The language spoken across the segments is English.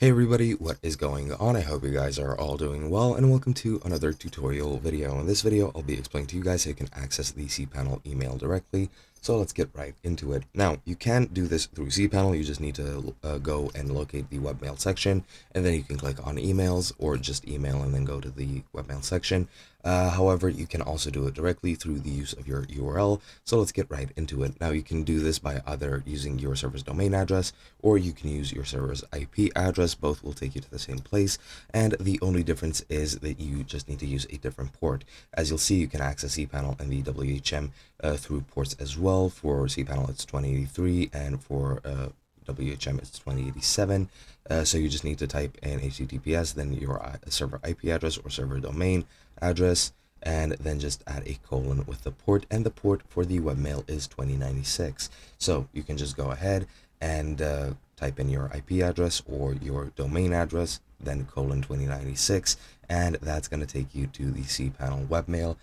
Hey everybody, what is going on? I hope you guys are all doing well, and welcome to another tutorial video. In this video, I'll be explaining to you guys how you can access the cPanel email directly. So let's get right into it. Now, you can do this through cPanel. You just need to go and locate the webmail section, and then you can click on emails or just email and then go to the webmail section. However, you can also do it directly through the use of your URL. So let's get right into it. Now, you can do this by either using your server's domain address, or you can use your server's IP address. Both will take you to the same place, and the only difference is that you just need to use a different port. As you'll see, you can access cPanel and the WHM through ports as well. For cPanel, it's 2083, and for WHM, it's 2087. So you just need to type in HTTPS, then your server IP address or server domain address, and then just add a colon with the port, and the port for the webmail is 2096. So you can just go ahead and type in your IP address or your domain address, then colon 2096, and that's going to take you to the cPanel webmail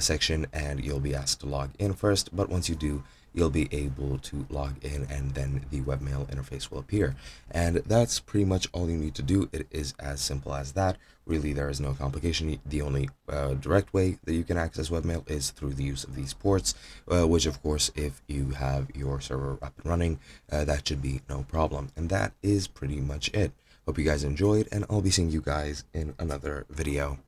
section, and you'll be asked to log in first. But once you do, you'll be able to log in, and then the webmail interface will appear. And that's pretty much all you need to do. It is as simple as that. Really, there is no complication. The only direct way that you can access webmail is through the use of these ports, which of course, if you have your server up and running, that should be no problem. And that is pretty much it. Hope you guys enjoyed, and I'll be seeing you guys in another video.